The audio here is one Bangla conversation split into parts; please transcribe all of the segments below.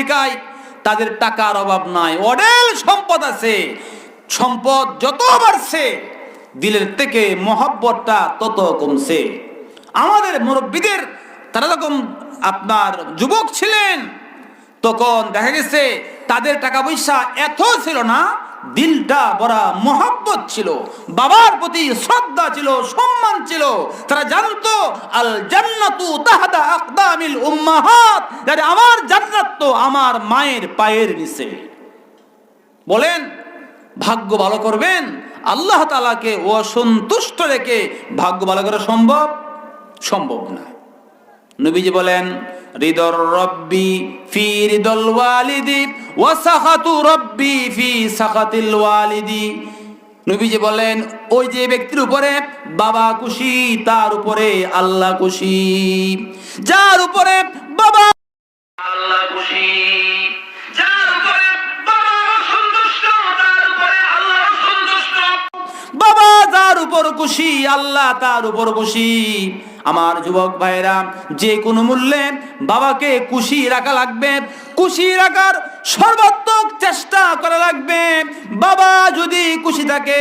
আমেরিকায়, তাদের টাকার অভাব নাই, অঢেল সম্পদ আছে। সম্পদ যত বাড়ছে দিলের থেকে মহব্বতটা তত কমছে। আমাদের মুরব্বীদের তারা যখন আপনার যুবক ছিলেন তখন দেখা গেছে তাদের টাকা পয়সা এত ছিল না, দিলটা বড় মহব্বত ছিল, বাবার প্রতি শ্রদ্ধা ছিল, সম্মান ছিল। তারা জানতো আল জান্নাতু তাহতা আকদামিল উম্মাহাত, যারে আমার জান্নাত তো আমার মায়ের পায়ের নিচে। বলেন ভাগ্য ভালো করবেন, আল্লাহ তাআলাকে অসন্তুষ্ট রেখে ভাগ্য ভালো করা সম্ভব? সম্ভব না। নবীজি বলেন রিদর রব্বি ফি রিদল ওয়ালিদি ওয়া সাখাতু রব্বি ফি সাখাতিল ওয়ালিদি। নবীজি বলেন ওই যে ব্যক্তির উপরে বাবা খুশি তার উপরে আল্লাহ খুশি, যার উপরে বাবা আল্লাহ খুশি, যার উপরে বাবা সন্তুষ্ট তার উপরে আল্লাহ সন্তুষ্ট। বাবা যার উপর খুশি আল্লাহ তার উপর খুশি। আমার যুবক ভাইরা, যে কোনো মূল্যে বাবাকে খুশি রাখা লাগবে, খুশি রাখার সর্বাত্মক চেষ্টা করা লাগবে। বাবা যদি খুশি থাকে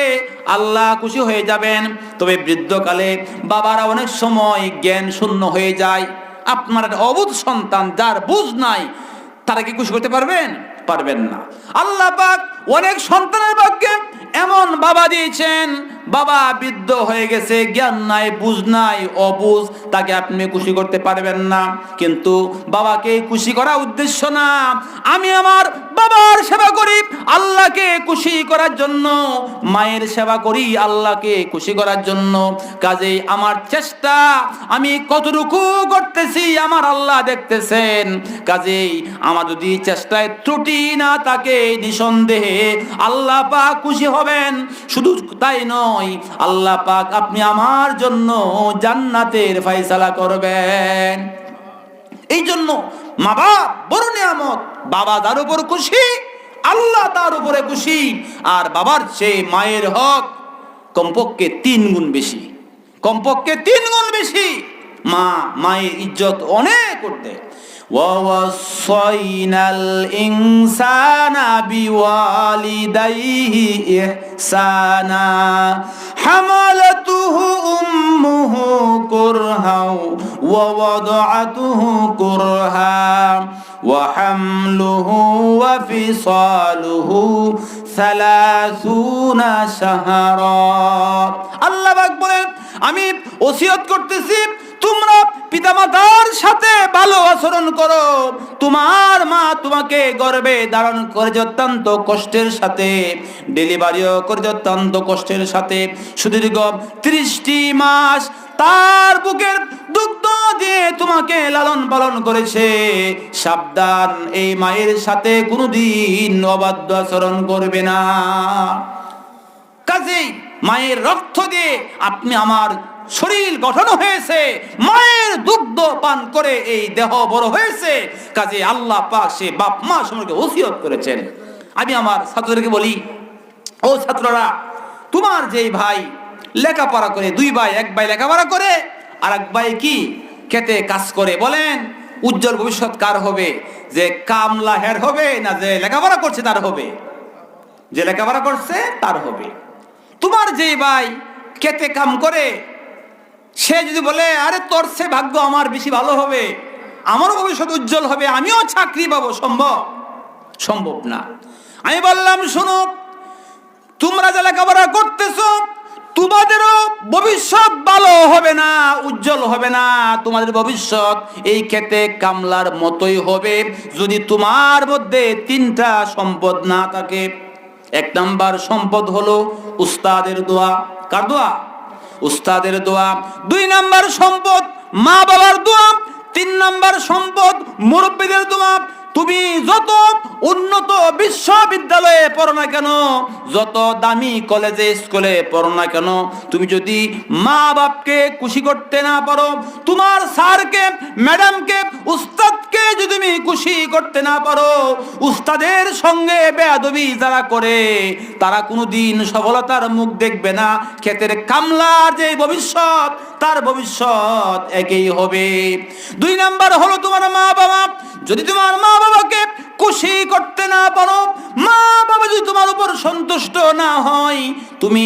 আল্লাহ খুশি হয়ে যাবেন। তবে বৃদ্ধকালে বাবারা অনেক সময় জ্ঞান শূন্য হয়ে যায়। আপনার অবুঝ সন্তান যার বুঝ নাই, তারা কি খুশি করতে পারবেন? পারবেন না। আল্লাহ পাক অনেক সন্তানের ভাগ্যে এমন বাবা দিয়েছেন, বাবা বৃদ্ধ হয়ে গেছে, জ্ঞান নাই, বুঝ নাই, অবুঝ, তাকে আপনি খুশি করতে পারবেন না। কিন্তু বাবাকে খুশি করা উদ্দেশ্য না। আমি আমার বাবার সেবা করি আল্লাহকে খুশি করার জন্য, মায়ের সেবা করি আল্লাহকে খুশি করার জন্য। কাজেই আমার চেষ্টা আমি কতটুকু করতেছি আমার আল্লাহ দেখতেছেন। কাজেই আমার যদি চেষ্টায় ত্রুটি না থাকে, নিঃসন্দেহে আল্লাহ পাক খুশি হবেন। শুধু তাই নয়, আল্লাহ পাক আপনি আমার জন্য জান্নাতের ফয়সালা করবেন। এই জন্য মা বাপ বড় নিয়ামত। বাবা তার উপর খুশি, আল্লাহ তার উপরে খুশি। আর বাবার চেয়ে মায়ের হক কমপক্ষে 3 গুণ বেশি, কমপক্ষে 3 গুণ বেশি। মায়ের ইজ্জত অনেক করতে। وَوَصَّيْنَا الْإِنسَانَ بِوَالِدَيْهِ إِحْسَانًا حَمَلَتْهُ أُمُّهُ كُرْهًا وَوَضَعَتْهُ كُرْهًا وَحَمْلُهُ وَفِصَالُهُ 30 شهرا। আল্লাহ পাক বলেন আমি ওসিয়ত করতেছি তোমরা পিতামাতার সাথে ভালো আচরণ করো। তোমার মা তোমাকে গর্ভে ধারণ করে অত্যন্ত কষ্টের সাথে, ডেলিভারিও করে অত্যন্ত কষ্টের সাথে, সুদীর্ঘ 30টি মাস তার বুকের দুগ্ধ দিয়ে তোমাকে লালন পালন করেছে। সাবধান, এই মায়ের সাথে কোনোদিন অবাধ্য আচরণ করবে না। কাজেই মায়ের রক্ত দিয়ে আপনি আমার শরীর গঠন হয়েছে, মায়ের দুগ্ধ পান করে এই দেহ বড় হয়েছে। কাজে আল্লাহ পাক সে বাপ মা সম্পর্কে ওসিয়ত করেছেন। আমি আমার ছাত্রদেরকে বলি, ও ছাত্ররা, তোমার যেই ভাই লেখাপড়া করে, 2 ভাই, এক ভাই লেখাপড়া করে আর এক ভাই কি খেতে কাজ করে, বলেন উজ্জ্বল ভবিষ্যৎ কার হবে? যে কামলা হের হবে না যে লেখাপড়া করছে তার হবে? যে লেখাপড়া করছে তার হবে। তোমার যেই ভাই খেতে কাম করে, সে যদি বলে আরে তোর সে ভাগ্য আমার বেশি ভালো হবে, আমারও ভবিষ্যৎ উজ্জ্বল হবে, আমিও চাকরি পাবো, সম্ভব? সম্ভব না। আমি বললাম শোনো, তোমরা যে লেখাপড়া করতেছো তোমাদেরও ভবিষ্যৎ ভালো হবে না, উজ্জ্বল হবে না। তোমাদের ভবিষ্যৎ এই খেতে কামলার মতোই হবে যদি তোমার মধ্যে 3টা সম্পদ না থাকে। 1 নাম্বার সম্পদ হলো উস্তাদের দোয়া। কার দোয়া? উস্তাদের দোয়া। 2 নাম্বার সম্পদ মা বাবার দোয়া। 3 নাম্বার সম্পদ মুরব্বিদের দোয়া। তুমি যত উন্নত বিশ্ববিদ্যালয়ে পড়ো না কেন, যত দামি কলেজে স্কুলে পড়ো না কেন, তুমি যদি মা বাপকে খুশি করতে না পারো, তোমার স্যারকে, ম্যাডামকে, উস্তাদকে যদি তুমি খুশি করতে না পারো, উস্তাদের সঙ্গে বেয়াদবি যারা করে তারা কোনোদিন সফলতার মুখ দেখবে না। ক্ষেতের কামলার যে ভবিষ্যৎ, তার ভবিষ্যৎ একই হবে। 2 নাম্বার হলো তোমার মা বাবা। যদি তোমার মা বাবাকে না হয় তুমি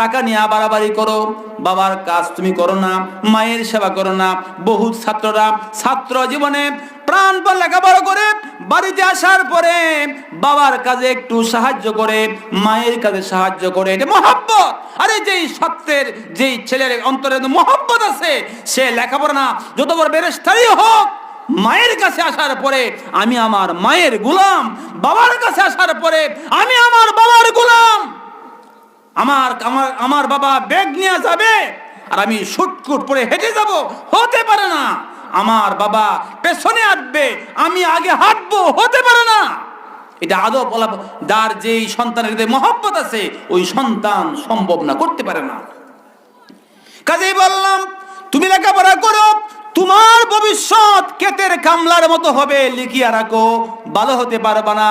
টাকা নিয়ে বাড়াবাড়ি করো, বাবার কাজ তুমি করো না, মায়ের সেবা করো না। বহুত ছাত্ররা ছাত্র জীবনে প্রাণপণ লেখাপড়া করে বাড়িতে আসার পরে বাবার কাজে একটু সাহায্য করে, মায়ের কাজে সাহায্য করে, এটা মহব্বত। আরে যেই সত্যের যেই ছেলের অন্তরে মহব্বত আছে, সে লেখাপড়া না যত বড় বেরেস্তারি হোক, মায়ের কাছে আসার পরে আমি আমার মায়ের গোলাম, বাবার কাছে আসার পরে আমি আমার বাবার গোলাম। আমার আমার আমার বাবা ব্যাগ নিয়ে যাবে আর আমি শুটকুট পরে হেঁটে যাব, হতে পারে না। আমার বাবা পেছনে হাঁটবে, আমি আগে হাঁটবো, হতে পারে না। এটা আদব বলা, যার যেই সন্তানের হৃদয়ে মহব্বত আছে ওই সন্তান সম্ভব না, করতে পারে না। কাজেই বললাম তুমি লেখাপড়া করো, তোমার ভবিষ্যৎ ক্ষেতের কামলার মতো হবে, লিখিয়া রাখো, ভালো হতে পারবা না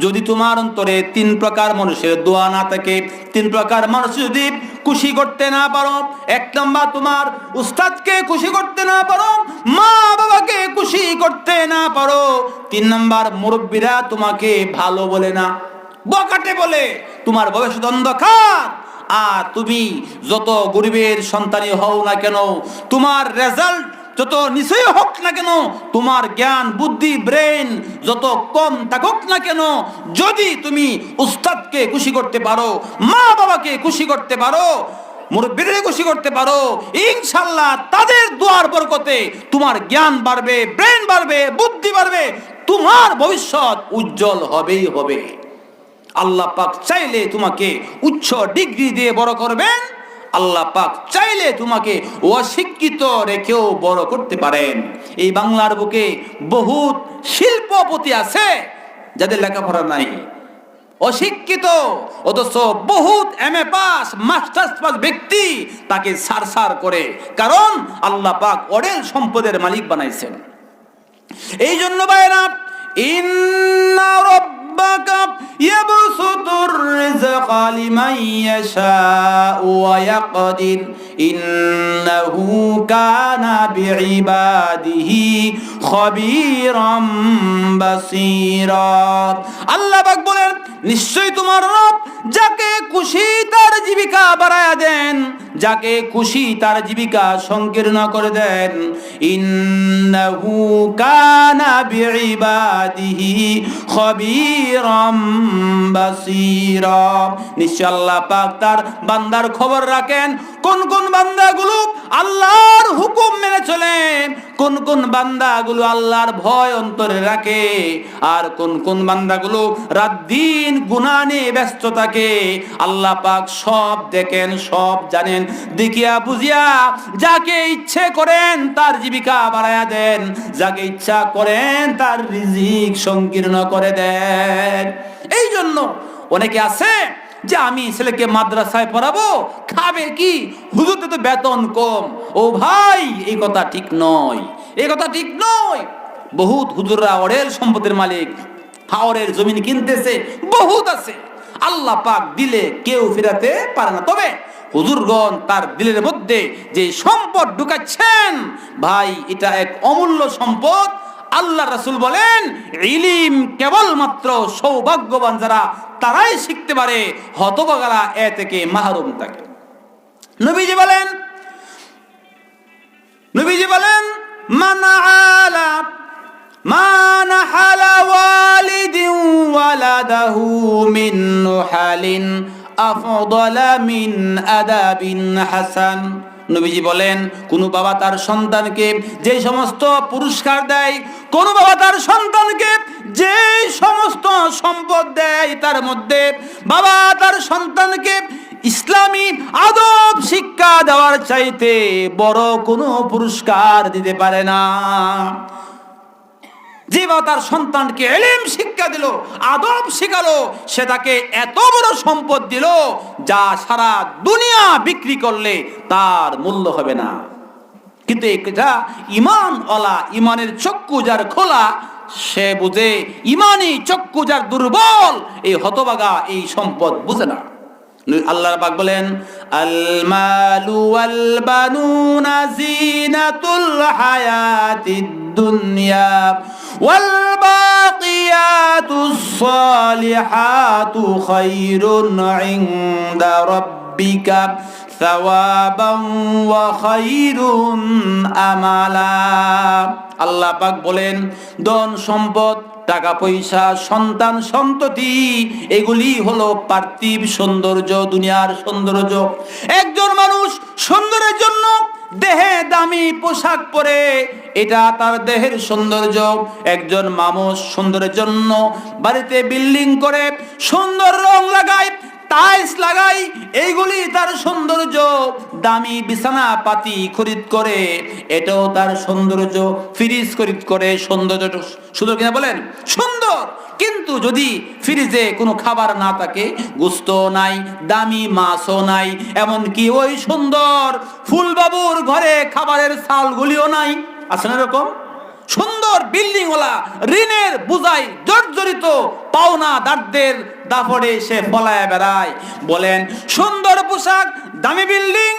যদি তোমার অন্তরে 3 প্রকার মানুষের দোয়া না থাকে। 3 প্রকার মানুষ যদি খুশি করতে না পারো, 1 নম্বর তোমার উস্তাদকে খুশি করতে না পারো, মা বাবাকে খুশি করতে না পারো, 3 নম্বর মুরব্বীরা তোমাকে ভালো বলে না, বকাটে বলে, তোমার ভবিষ্যৎ অন্ধকার। আর তুমি যত গরিবের সন্তানই হও না কেন, তোমার রেজাল্ট যত নিচেই হোক না কেন, তোমার জ্ঞান বুদ্ধি ব্রেন যত কম থাকুক না কেন, যদি তুমি উস্তাদকে খুশি করতে পারো, মা বাবাকে খুশি করতে পারো, মুরব্বিদের খুশি করতে পারো, ইনশাআল্লাহ তাদের দোয়ার বরকতে তোমার জ্ঞান বাড়বে, ব্রেন বাড়বে, বুদ্ধি বাড়বে, তোমার ভবিষ্যৎ উজ্জ্বল হবেই হবে। আল্লাহ পাক চাইলে তোমাকে উচ্চ ডিগ্রি দিয়ে বড় করবেন, আল্লাহ পাক চাইলে তোমাকে অশিক্ষিত রেখেও বড় করতে পারেন। এই বাংলার বুকে বহুত শিল্পপতি আছে যাদের লেখাপড়া নাই, অশিক্ষিত, অথচ বহুত MA পাস মাস্টার্স পাস ব্যক্তি তাকে সার করে, কারণ আল্লাহ পাক অঢেল সম্পদের মালিক বানাইছেন। এই জন্য ভাইরা, ইন্না রাব্বাকা ইয়াবসুতুর রিজকা লিমান ইয়াশাউ ওয়া ইয়াকদির ইন্নাহু কানা বিইবাদিহি খবীরাম বাসীরা। আল্লাহ পাক বলেন, নিশ্চয়ই তোমার রব যাকে খুশি তার জীবিকা বাড়ায়া দেন, যাকে খুশি তার জীবিকা সংকীর্ণ করে দেন। ইন্নাহু কানা বিইবাদিহি খবীরাম বাসীরা। নিশ্চয় আল্লাহ পাক তার বান্দার খবর রাখেন, কোন কোন বান্দাগুলো আল্লাহর হুকুম মেনে চলে, কোন কোন বান্দাগুলো আল্লাহর ভয় অন্তরে রাখে, আর কোন কোন বান্দাগুলো রাত দিন গুনাহ নিয়ে ব্যস্ত থাকে। আল্লাহ পাক সব দেখেন, সব জানেন। দেখিয়া বুঝিয়া যাকে ইচ্ছে করেন তার জীবিকা বাড়ায়া দেন, যাকে ইচ্ছা করেন তার রিজিক সংকীর্ণ করে দেন। এই জন্য অনেকে আছে যে আমি ছেলেকে মাদ্রাসায় পড়াবো, খাবে কি, হুজুরদের তো বেতন কম। ও ভাই, এই কথা ঠিক নয়, এই কথা ঠিক নয়। বহুত হুজুররা অঢেল সম্পদের মালিক, হাওরের জমিন কিনতেছে, বহুত আছে। আল্লাহ পাক দিলে কেউ ফিরাতে পারে না। তবে হুজুরগণ তার দিলের মধ্যে যে সম্পদ ঢুকাচ্ছেন, ভাই এটা এক অমূল্য সম্পদ। আল্লাহ রাসূল বলেন, ইলম কেবলমাত্র সৌভাগ্যবান যারা তারাই শিখতে পারে, হতভাগারা এ থেকে মাহরুম থাকে। নবীজি বলেন মান আলা মান হালা ওয়ালিদিন ওয়ালাদাহু মিন নুহালিন আফদালা মিন আদাবিন হাসান। নবীজি বলেন, কোন বাবা তার সন্তানকে যে সমস্ত পুরস্কার দেয়, কোন বাবা তার সন্তানকে যে সমস্ত সম্পদ দেয়, তার মধ্যে বাবা তার সন্তানকে ইসলামী আদব শিক্ষা দেওয়ার চাইতে বড় কোনো পুরস্কার দিতে পারে না। যে বাবা তার সন্তানকে ইলম শিক্ষা দিল, আদব শিখালো, সে তাকে এত বড় সম্পদ দিল যা সারা দুনিয়া বিক্রি করলে তার মূল্য হবে না। কিন্তু এটা ঈমানওয়ালা, ঈমানের চক্ষু যার খোলা, সে বুঝে। ঈমানি চক্ষু যার দুর্বল, এই হতভাগা এই সম্পদ বুঝে না। আল্লাহ পাক বলেন, আল মালু ওয়াল বানুনা জিনাতুল হায়াতিদ দুনিয়া ওয়াল বাকিয়াতুস সালিহাতু খায়রুন ইনদা রাব্বিকা সাওয়াবান ওয়া খায়রুন আমালা। আল্লাহ পাক বলেন, ধন সম্পদ, টাকা পয়সা, সন্তান সন্ততি, এগুলি হলো পার্থিব সৌন্দর্য, দুনিয়ার সৌন্দর্য। একজন মানুষ সুন্দরের জন্য দেহে দামি পোশাক পরে, এটা তার দেহের সৌন্দর্য। একজন মানুষ সুন্দরের জন্য বাড়িতে বিল্ডিং করে, সুন্দর রং লাগায়, টাইলস লাগাই, এইগুলি তার সৌন্দর্য। দামি বিছানা পাতি খরিদ করে, এটাও তার সৌন্দর্য। ফ্রিজ খরিদ করে, সৌন্দর্য সুন্দর কিনা বলেন? সুন্দর। কিন্তু যদি ফ্রিজে কোনো খাবার না থাকে, গোস্ত নাই, দামি মাছও নাই, এমনকি ওই সুন্দর ফুলবাবুর ঘরে খাবারের চালগুলিও নাই, আছে না এরকম? সুন্দর বিল্ডিং ওলা ঋণের বুঝাই জর্জরিত পাওনা দারদের দাপড়ে সে ফলায় বেড়ায়। বলেন, সুন্দর পোশাক, দামি বিল্ডিং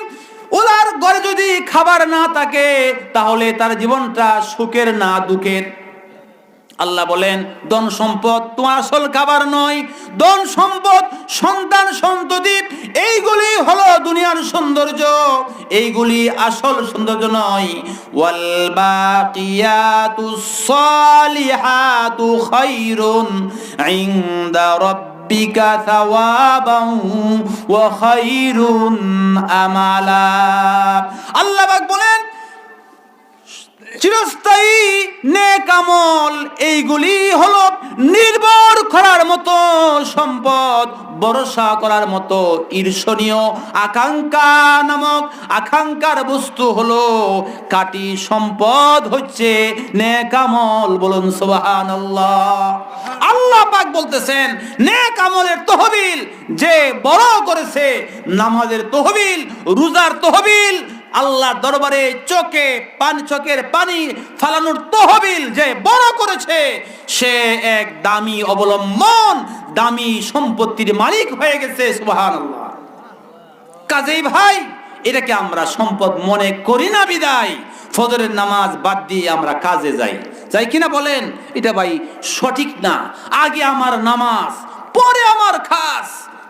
ওলার ঘরে যদি খাবার না থাকে, তাহলে তার জীবনটা সুখের না দুঃখের? আল্লাহ বলেন, ধন সম্পদ তোমার আসল খাবার নয়। ধন সম্পদ, সন্তান সন্ততি, এইগুলি হলো দুনিয়ার সৌন্দর্য, এইগুলি আসল সৌন্দর্য নয়। ওয়াল বাকিয়াতুস সালিহাতু খায়রুন ইনদা রাব্বিকা সাওয়াবান ওয়া খায়রুন আমালা। আল্লাহ পাক বলেন, চিরস্থায়ী নেক আমল, এইগুলি হলো নির্ভর করার মতো সম্পদ, ভরসা করার মতো ঈর্ষণীয় আকাঙ্ক্ষা নামক আকাঙ্ক্ষার বস্তু হলো কাটি সম্পদ, হচ্ছে নেক আমল। বলুন সুবহানাল্লাহ। আল্লাহ পাক বলতেছেন, নেক আমলের তহবিল যে বড় করেছে, নামাজের তহবিল, রোজার তহবিল, আল্লাহর দরবারে চোখের পানি ফালানোর তহবিল যে বড় করেছে, সে এক দামি অবলম্বন, দামি সম্পত্তির মালিক হয়ে গেছে। সুবহানাল্লাহ। কাজেই ভাই, এটাকে আমরা সম্পদ মনে করি না বিদায় ফজরের নামাজ বাদ দিয়ে আমরা কাজে যাই কিনা বলেন? এটা ভাই সঠিক না। আগে আমার নামাজ, পরে আমার খাস।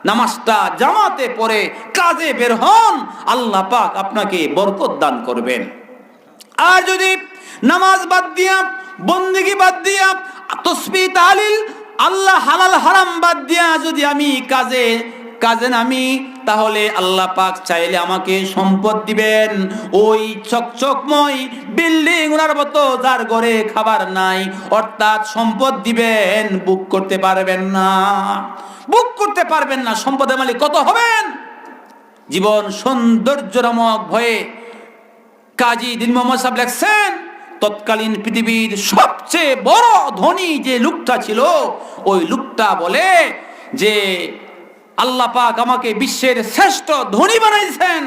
নামাজটা জামাতে পড়ে কাজে বের হন, আল্লাহ পাক আপনাকে বরকত দান করবেন। আর যদি নামাজ বাদ দিয়া, বন্দেগী বাদ দিয়া, তাসবিহ তাহলিল, আল্লাহ হালাল হারাম বাদ দিয়া যদি আমি কাজে নামি, তাহলে আল্লাহ পাক চাইলে আমাকে সম্পদ দিবেন, ওই চকচকময় বিল্ডিং ওনার মতো যার ঘরে খাবার নাই, অর্থাৎ সম্পদ দিবেন, বুক করতে পারবেন না। সম্পদের মালিক কত হবেন? জীবন সৌন্দর্যময় ভয়ে কাজী দিন মোহাম্মদ সাহেব লেখছেন, তৎকালীন পৃথিবীর সবচেয়ে বড় ধনী যে লোকটা ছিল, ওই লোকটা বলে যে আল্লাহ পাক আমাকে বিশ্বের শ্রেষ্ঠ ধনী বানাইছেন,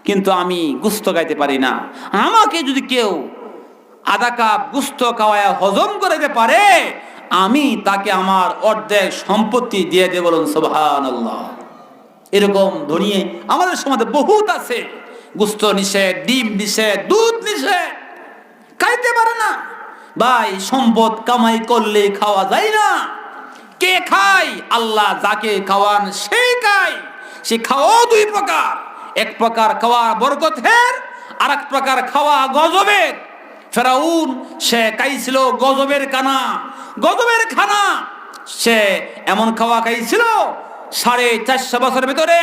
কিন্তু আমি গোস্ত খাইতে পারি না। আমাকে যদি কেউ আধা কাপ গোস্ত খাওয়ায় হজম করতে পারে, আমি তাকে আমার অর্ধেক সম্পত্তি দিয়ে দেব। বলুন সুবহানাল্লাহ। এরকম ধনী আমাদের সমাজে বহুত আছে। গোস্ত নিষেধ, ডিম নিষেধ, দুধ নিষেধ, খাইতে পারে না। ভাই, সম্পদ কামাই করলে খাওয়া যায় না। কে খায়? আল্লাহ যাকে খাওয়ান সেই খায়। সে খাওয়া দুই প্রকার, এক প্রকার খাওয়া বরকতের, আর এক প্রকার খাওয়া গজবের। ফেরাউন সে খাইছিল গজবের খানা। সে এমন খাওয়া খাইছিল, 450 বছরের ভিতরে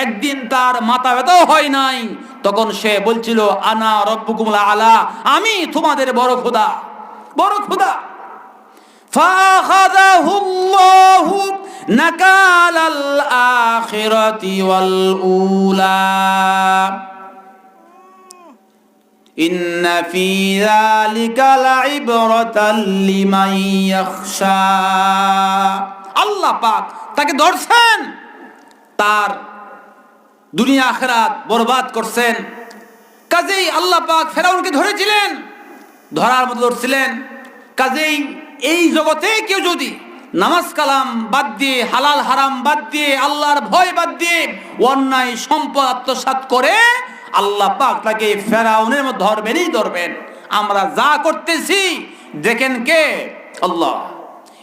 একদিন তার মাথা ব্যথাও হয় নাই। তখন সে বলছিল, আনা রব্বুকুমুল আলা, আমি তোমাদের বড় খোদা। ফাখাযাহুল্লাহু নাকালাল আখিরাতি ওয়াল উলা ইন্না ফি যালিকা লাইবরাতাল লিমান ইয়াখশা। আল্লাহ পাক তাকে ধরছেন, তার দুনিয়া আখিরাত বরবাদ করছেন। কাজেই আল্লাহ পাক ফেরাউনকে ধরেছিলেন, ধরার মতো ধরছিলেন। কাজেই এই জগতে কেউ যদি নামাজ কালাম বাদ দিয়ে, হালাল হারাম বাদ দিয়ে, আল্লাহর ভয় বাদ দিয়ে অন্যায় সম্পদ আত্মসাৎ করে, আল্লাহ পাক তাকে ফেরাউনের মতো ধরবেন। আমরা যা করতেছি দেখেন কে? আল্লাহ।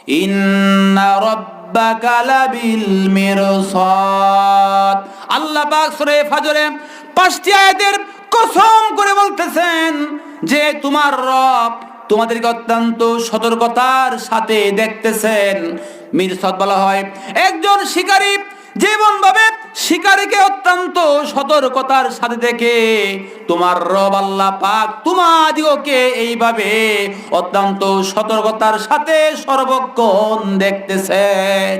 ইন্না রাব্বাকা লাবিল মিরসাদ। আল্লাহ পাক সূরা ফাজরে 5টি আয়াতের কসম করে বলতেছেন যে তোমার রব তোমাদেরকে অত্যন্ত সতর্কতার সাথে দেখতেছেন। মিরসাদ বলা হয় একজন শিকারী যেমন ভাবে শিকারীকে অত্যন্ত সতর্কতার সাথে দেখে, তোমার রব আল্লাহ পাক তোমাদিগকে এইভাবে অত্যন্ত সতর্কতার সাথে সর্বক্ষণ দেখতেছেন।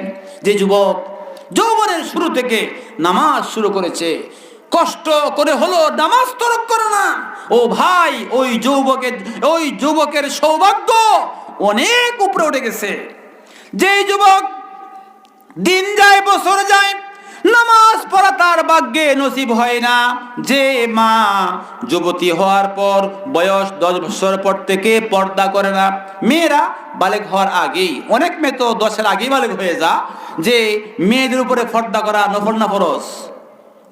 যে যুবক যৌবনের শুরু থেকে নামাজ শুরু করেছে, কষ্ট করে হলো নামাজ তরক করে না, ও ভাই ওই যুবকের সৌভাগ্য অনেক উপরে উঠে গেছে। যেই যুবক দিন যায় বছর যায় নামাজ পড়া তার ভাগ্যে নসিব হয় না, যে মা যুবতী হওয়ার পর বয়স 10 বছর পর থেকে পর্দা করে না, মেয়েরা বালেগ হওয়ার আগেই, অনেক মেয়ে তো 10-এর আগেই বালেগ হয়ে যা, যে মেয়েদের উপরে পর্দা করা নফল না ফরজ?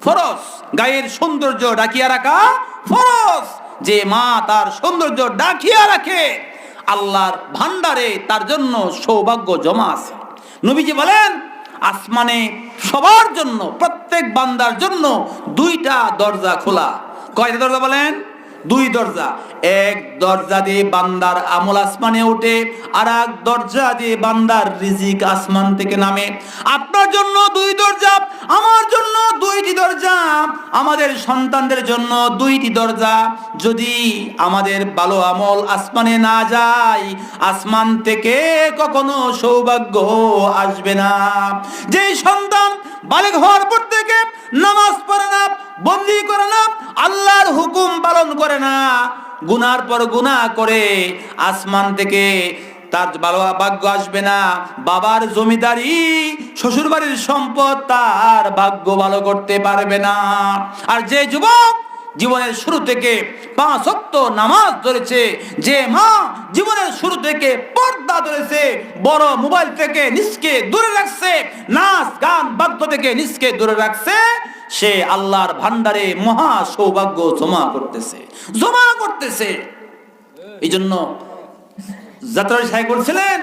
ফরজ। গায়ের সৌন্দর্য ঢাকিয়া রাখা ফরজ। যে মা তার সৌন্দর্য ঢাকিয়া রাখে আল্লাহর ভান্ডারে তার জন্য সৌভাগ্য জমা আছে। নবীজি বলেন আসমানে সবার জন্য, প্রত্যেক বান্দার জন্য 2টা দরজা খোলা। কয়টা দরজা বলেন? 2 দরজা। এক দরজা দিয়ে বান্দার আমল আসমানে ওঠে, আর এক দরজা দিয়ে বান্দার রিজিক আসমান থেকে নামে। আপনার জন্য 2 দরজা, আমার জন্য 2টি দরজা, আমাদের সন্তানদের জন্য 2টি দরজা। যদি আমাদের ভালো আমল আসমানে না যায়, আসমান থেকে কখনো সৌভাগ্য আসবে না। যেই সন্তান বালেগ হওয়ার পর থেকে নামাজ পড়ে না, বন্দি করে না, আল্লাহর হুকুম পালন করে না, গুনার পর গুনাহ করে, আসমান থেকে তার ভালো ভাগ্য আসবে না। বাবার জমিদারি, শ্বশুর বাড়ির সম্পদ তার ভাগ্য ভালো করতে পারবে না। আর যে যুবক জীবনের শুরু থেকে 5 ওয়াক্ত নামাজ ধরেছে, যে মা জীবনের শুরু থেকে পর্দা ধরেছে, বড় মোবাইল থেকে নিজকে দূরে রাখছে, নাচ গান বাদ্য থেকে নিজকে দূরে রাখছে, সে আল্লাহর ভান্ডারে মহা সৌভাগ্য জমা করতেছে। এই জন্য যাত্রা সাহেব বলছিলেন,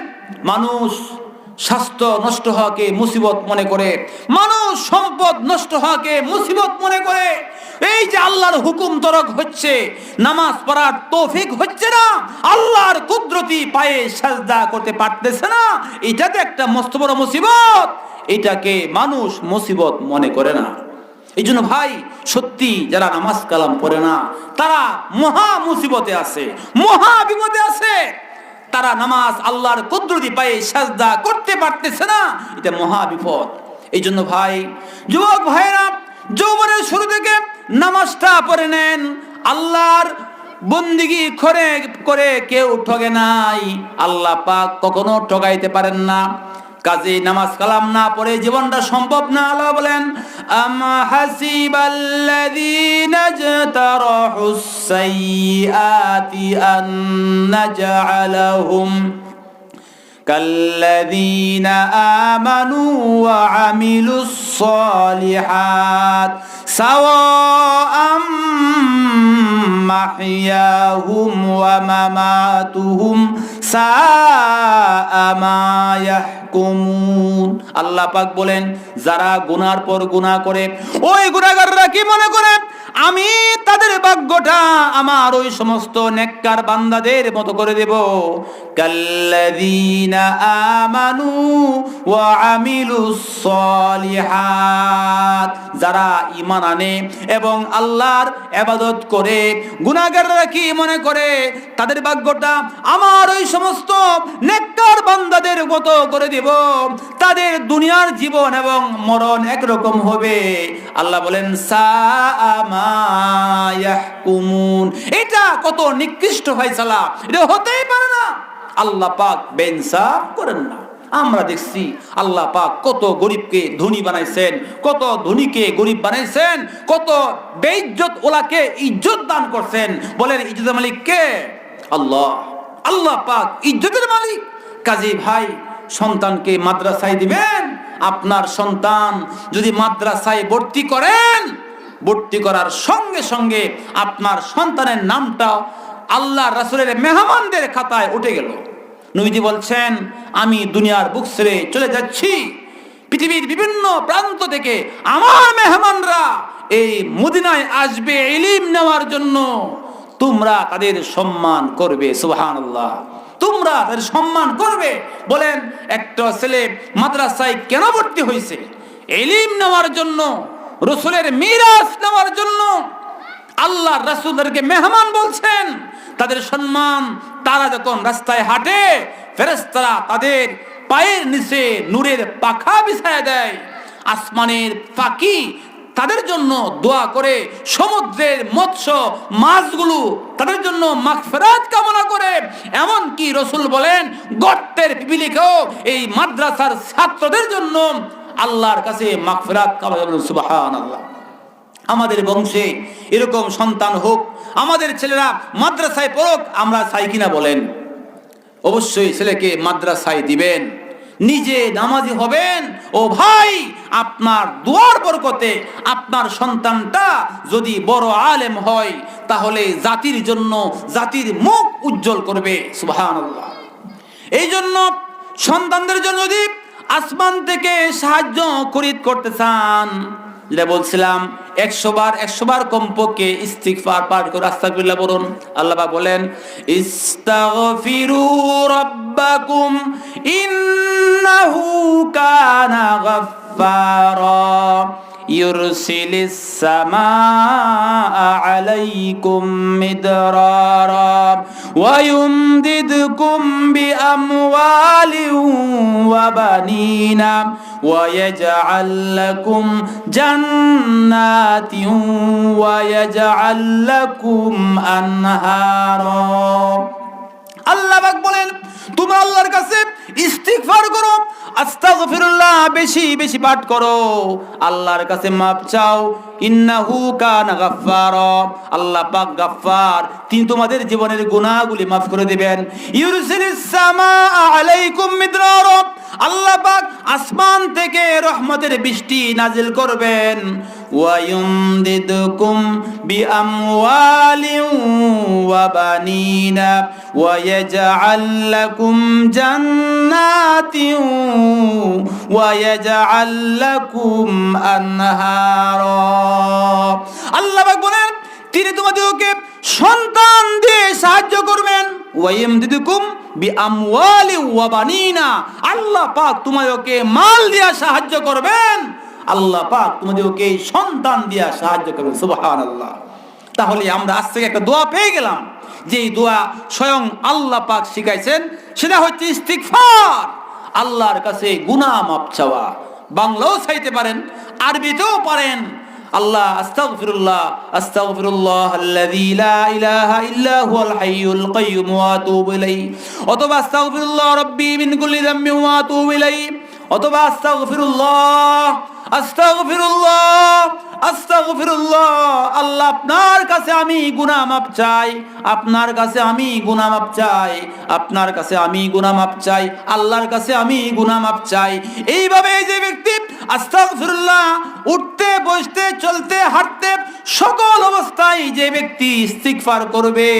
মানুষ স্বাস্থ্য নষ্ট হওয়াকে মুসিবত মনে করে, মানুষ সম্পদ নষ্ট হওয়াকে মুসিবত মনে করে। এই যে আল্লাহর হুকুম তরক হচ্ছে, নামাজ পড়ার তৌফিক হচ্ছে না, আল্লাহর কুদরতি পায়ে সাজদা করতে পারতেছে না, এটাতে একটা মস্ত বড় মুসিবত। এটাকে মানুষ মুসিবত মনে করে না। এই জন্য ভাই, সত্যি যারা নামাজ কালাম পড়ে না, তারা মহা মুসিবতে আছে, মহা বিপদে আছে। তারা নামাজ আল্লাহর কুদরতি পায়ে সাজদা করতে পারতেছে না, এটা মহা বিপদ। এই জন্য ভাই, যুবক ভাইরা, যৌবনের শুরু থেকে নামাজটা পড়ে নেন। আল্লাহর বন্দিগি করে কেউ ঠকে নাই, আল্লাহ পাক কখনো ঠকাইতে পারেন না। কাজে নামাজ কালাম না পড়ে জীবনটা সম্ভব না। আল্লাহ বলেন, আম হাসিবাল্লাযীনা ইজতারাহুস সাইয়্যাতি আন নাজআলাহুম কাল্লাযীনা আমানু ওয়া আমিলুস সালিহাত সাওয়াআম মাহইয়াহুম ওয়া মামাতুহুম সাআ মা ইয়াহকুমুন। আল্লাহ পাক বলেন, যারা গুনার পর গুনাহ করে, ওই গুনাহগাররা কি মনে করে আমি তাদের ভাগ্যটা আমার ওই সমস্ত নেককার বান্দাদের মতো করে দেব। কাল্লাযীনা আমানু ওয়া আমিলুস সালিহাত, যারা ঈমান আনে এবং আল্লাহর ইবাদত করে, গুনাহগাররা কি মনে করে তাদের ভাগ্যটা আমার ওই সমস্ত নেককার বান্দাদের মতো করে দেব, তাদের দুনিয়ার জীবন এবং মরণ একরকম হবে। আল্লাহ বলেন, সাআ মা ইয়াহকুমুন। এটা কত নিকৃষ্ট ফয়সালা, এটা হতেই পারে না। আল্লাহ পাক বেইনসাফ করেন না। আমরা দেখছি আল্লাহ পাক কত গরিবকে ধনী বানাইছেন, কত ধনীকে গরিব বানাইছেন, কত বেইজ্জত ওলাকে ইজ্জত দান করছেন। বলেন ইজ্জতের মালিক কে? আল্লাহ। আল্লাহ পাক ইজ্জতের মালিক। কাজী ভাই, সন্তানকে মাদ্রাসায় দিবেন, আপনার সন্তান যদি মাদ্রাসায় ভর্তি করেন, ভর্তি করার সঙ্গে সঙ্গে আপনার সন্তানের নামটা আল্লাহ রাসূলের মেহমানদের খাতায় উঠে গেল। নবীজি বলছেন, আমি দুনিয়ার বুক ছেড়ে চলে যাচ্ছি, পৃথিবীর বিভিন্ন প্রান্ত থেকে আমার মেহমানরা এই মদিনায় আসবে ইলম নেওয়ার জন্য, তোমরা তাদের সম্মান করবে। সুবহানাল্লাহ, তোমরা তাদের সম্মান করবে। বলেন, একটা ছেলে মাদ্রাসায় কেন ভর্তি হয়েছে? ইলম নেওয়ার জন্য, রাসূলের মিরাস নেওয়ার জন্য। আল্লাহ রাসূলদেরকে মেহমান বলছেন, তাদের সম্মান, তারা যখন রাস্তায় হাঁটে ফেরেশতারা তাদের পায়ের নিচে নূরের পাখা বিছায়া দেয়। আসমানের পাখি তাদের জন্য দোয়া করে, সমুদ্রের মৎস্য মাছগুলো তাদের জন্য মাগফিরাত কামনা করে। এমন কি রাসূল বলেন, গর্তের পিপিলিকাও এই মাদ্রাসার ছাত্রদের জন্য আল্লাহর কাছে মাগফিরাত কামনা করে। সুবহানাল্লাহ। আমাদের বংশে এরকম সন্তান হোক, আমাদের ছেলেরা মাদ্রাসায় পড়ুক, আমরা চাই কিনা বলেন? অবশ্যই ছেলেকে মাদ্রাসায় দিবেন, নিজে নামাজি হবেন। ও ভাই, আপনার দুয়ার বরকতে আপনার সন্তানটা যদি বড় আলেম হয়, তাহলে জাতির জন্য, জাতির মুখ উজ্জ্বল করবে। সুবহানাল্লাহ। এই জন্য সন্তানদের জন্য যদি আসমান থেকে সাহায্য খরিদ করতে চান, যেটা বলছিলাম, 100 বার কমপক্ষে ইস্তিগফার পাঠ করে আস্তাগফিরুল্লাহ বলুন। আল্লাহ পাক বলেন, ইস্তাগফিরু রাব্বাকুম ইন্নাহু কানা গাফফারা ইউরসিলিস সামাআ আলাইকুম মিদরারা ওয়া ইউমদিদকুম বিআমওয়ালিন ওয়া বানিনা ওয়া ইয়াজআল লাকুম জান্নাতিন ওয়া ইয়াজআল লাকুম আনহারা। আল্লাহ পাক বলেন, তোমরা আল্লাহর কাছে ইস্তিগফার করো, আস্তাগফিরুল্লাহ বেশি বেশি পাঠ করো, আল্লাহর কাছে মাপ চাও। ইন্নাহু কানা গাফফারা, আল্লাহ পাক গাফফার, তিনি তোমাদের জীবনের গুনাহগুলি মাফ করে দিবেন। ইউরসিলিস সামাআ আলাইকুম মিদরারা, আল্লাহ পাক আসমান থেকে রহমতের বৃষ্টি নাজিল করবেন। ওয়া ইউমদিদকুম বিআমওয়ালিন ওয়া বানিনা ওয়া ইয়াজআল লাকুম জান্নাতিন ওয়া ইয়াজআল লাকুম আনহারা। আল্লাহ পাক বলেন, তিনি তোমাদেরকে সন্তান দিয়ে সাহায্য করবেন। ওয়া ইয়ামদিদকুম বিআমওয়ালি ওয়া বানিনা, আল্লাহ পাক তোমাদেরকে মাল দিয়ে সাহায্য করবেন। আল্লাহ পাক তোমাদেরকে সন্তান দিয়ে সাহায্য করবেন। সুবহানাল্লাহ। তাহলে আমরা আজ থেকে একটা দোয়া পেয়ে গেলাম, যে দোয়া স্বয়ং আল্লাহ পাক শিখাইছেন, সেটা হচ্ছে ইস্তিগফার, আল্লাহর কাছে গুনাহ মাপ চাওয়া। বাংলাও চাইতে পারেন, আরবিতেও পারেন। আল্লাহ আস্তাগফিরুল্লাহ আস্তাগফিরুল্লাহাল্লাযী লা ইলাহা ইল্লা হুয়াল হাইয়ুল কাইয়্যুম ওয়া আতুবু ইলাইহি, অথবা আস্তাগফিরুল্লাহ রাব্বি মিন কুল্লি যামবিন ওয়া আতুবু ইলাইহি, অথবা আস্তাগফিরুল্লাহ আস্তাগফিরুল্লাহ আস্তাগফিরুল্লাহ। আল্লাহ, আপনার কাছে আমি গুনাহ মাপ চাই, আপনার কাছে আমি গুনাহ মাপ চাই, আপনার কাছে আমি গুনাহ মাপ চাই, আল্লাহর কাছে আমি গুনাহ মাপ চাই। এইভাবে যে ব্যক্তি আস্তাগফিরুল্লাহ উঠতে বসতে চলতে হাঁটতে সকল অবস্থায় যে ব্যক্তি ইস্তিগফার করবে,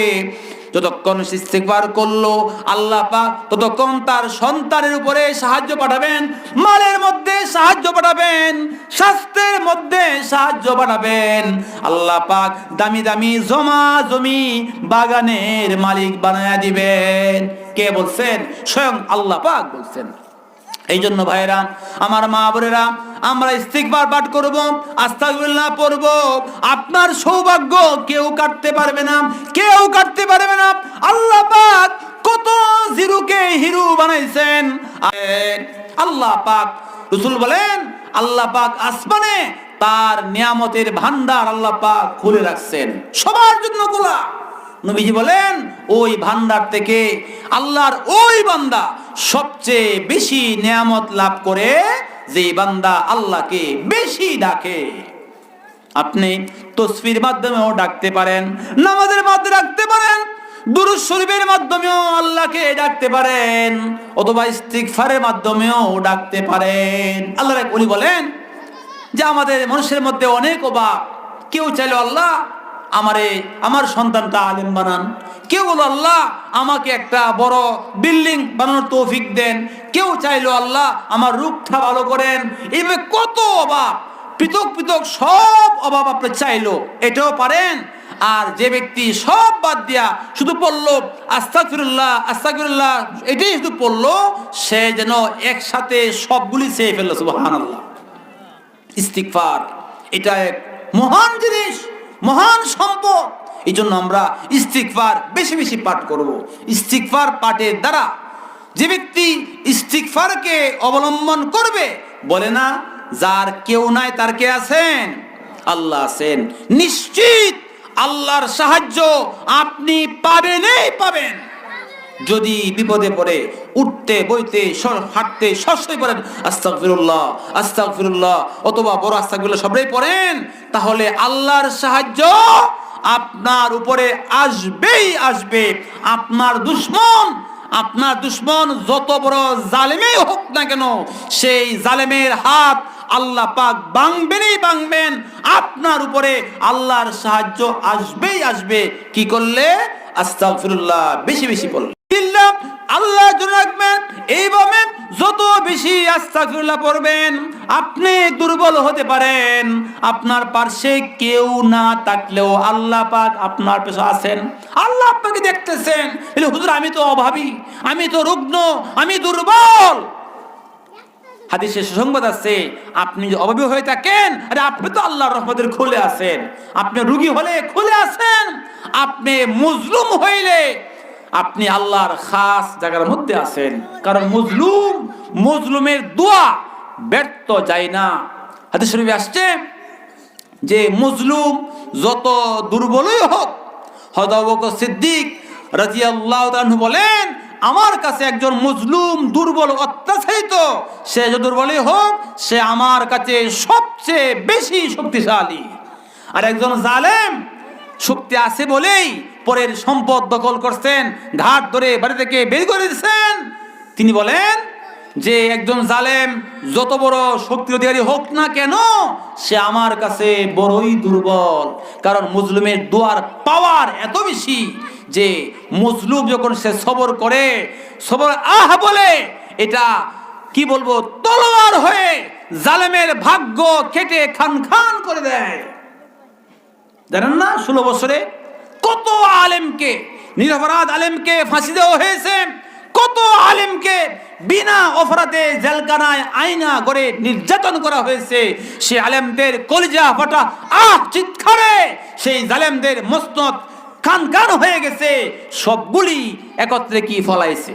যতক্ষণ ইস্তিগফার করলো আল্লাহ পাক ততক্ষণ তার সন্তানের উপরে সাহায্য পাঠাবেন, মালের মধ্যে সাহায্য পাঠাবেন, স্বাস্থ্যের মধ্যে সাহায্য পাঠাবেন। আল্লাহ পাক দামি দামি জমা জমি বাগানের মালিক বানায়া দিবেন। কে বলছেন? স্বয়ং আল্লাহ পাক বলছেন। এই জন্য ভাইরা, আমার মা বোনেরা, আমরা ইস্তিগফার পাঠ করব, আস্তাগফিরুল্লাহ পড়ব। আপনার সৌভাগ্য কেউ কাটতে পারবে না, কেউ কাটতে পারবে না। আল্লাহ পাক কত জিরুকে হিরু বানাইছেন। আল্লাহ পাক, রাসূল বলেন, আল্লাহ পাক আসমানে তার নিয়ামতের ভান্ডার আল্লাহ পাক খুলে রাখছেন, সবার জন্য খোলা। নবীজি বলেন, ওই ভান্ডার থেকে আল্লাহর ওই বান্দা সবচেয়ে বেশি নিয়ামত লাভ করে যে বান্দা আল্লাহকে বেশি ডাকে। আপনি তাসবিহর মাধ্যমেও ডাকতে পারেন, নামাজের মাধ্যমে ডাকতে পারেন, দুরূদ শরীফের মাধ্যমেও আল্লাহকে ডাকতে পারেন, অথবা ইস্তিগফারের মাধ্যমেও ডাকতে পারেন। আল্লাহর ওলি বলেন যে আমাদের মানুষের মধ্যে অনেক অভাব, কেউ চাইলো আল্লাহ আমার সন্তানটা আলেম বানান। কেউ বলো আল্লাহ আমাকে একটা বড় বিল্ডিং বানানোর তৌফিক দেন। কেউ চাইলো আল্লাহ আমার রূপটা ভালো করেন। এইভাবে কত অভাব, পৃথক পৃথক সব অভাব আপনি চাইলো, এটাও পারেন। আর যে ব্যক্তি সব বাদ দিয়া শুধু পড়লো আস্তাগফিরুল্লাহ আস্তাগফিরুল্লাহ, এটাই শুধু পড়লো, সে যেন একসাথে সবগুলি চেয়ে ফেললো। সুবহানাল্লাহ। ইস্তিগফার এটা এক মহান জিনিস, মহান সম্পদ। এই জন্য আমরা ইস্তিগফার বেশি বেশি পাঠ করব। ইস্তিগফার পাঠের দ্বারা যে ব্যক্তি ইস্তিগফারকে অবলম্বন করবে, বলে না যার কেউ নাই তার কে আছেন? আল্লাহ আছেন। নিশ্চিত আল্লাহর সাহায্য আপনি পাবেনই পাবেন। যদি বিপদে পড়ে উঠতে বইতে হাঁটতে সবসময় পড়েন আস্তাগফিরুল্লাহ আস্তাগফিরুল্লাহ, অথবা বড় আস্তাগফিরুল্লাহ সবই পড়েন, তাহলে আল্লাহর সাহায্য আপনার উপরে আসবেই আসবে। আপনার দুশমন যত বড় জালেমই হোক না কেন, সেই জালেমের হাত আল্লাহ পাক ভাঙবেনই ভাঙবেন। আপনার উপরে আল্লাহর সাহায্য আসবেই আসবে। কি করলে? আস্তাগফিরুল্লাহ বেশি বেশি পড়লে। আল্লাহ রাখবেন। এইভাবে যত বেশি আস্তাগফিরুল্লাহ পড়বেন, আপনি দুর্বল হতে পারেন, আপনার পাশে কেউ না থাকলেও আল্লাহ পাক আপনার পাশে আছেন। আল্লাহ আপনাকে দেখতেছেন। হুজুর আমি তো অভাবী, আমি তো রুগ্ন, আমি দুর্বল। হাদিসে সুসংবাদ আছে, আপনি যদি অভাবী হয়ে থাকেন, আরে আপনি তো আল্লাহর রহমতের খুলে আছেন। আপনি রোগী হলে খুলে আছেন। আপনি মজলুম হইলে আপনি আল্লাহর খাস জায়গার মধ্যে আছেন। কারণ মজলুমের দোয়া ব্যর্থ যায় না। হাদিস শরীফে আসছে যে মজলুম যত দুর্বলই হোক, হযরত আবু বকর সিদ্দিক রাদিয়াল্লাহু তাআলা বলেন, আমার কাছে একজন মজলুম দুর্বল অত্যাচারিত, সে যে দুর্বলই হোক, সে আমার কাছে সবচেয়ে বেশি শক্তিশালী। আর একজন জালেম শক্তি আছে বলেই পরের সম্পদ দখল করছেন, ঘাট ধরে বাড়ি থেকে বের করে দিচ্ছেন। তিনি বলেন যে একজন জালেম যত বড় শক্তির অধিকারী হোক না কেন, সে আমার কাছে বড়ই দুর্বল। কারণ মজলুমের দোয়ার পাওয়ার এত বেশি যে মজলুম যখন সে সবর করে, সবর বলে, এটা কি বলবো, তলোয়ার হয়ে জালেমের ভাগ্য কেটে খান খান করে দেয়। জানেন না 16 বছরে কত আলেমকে, নিরপরাধ আলেমকে ফাঁসি দেওয়া হয়েছে, কত আলেমকে বিনা অপরাধে জেলখানায় আয়না করে নির্যাতন করা হয়েছে। সেই আলেমদের কলিজা ফাটা চিৎকারে সেই জালেমদের মসনদ কান কান হয়ে গেছে। সবগুলি একত্রে কি ফলাইছে?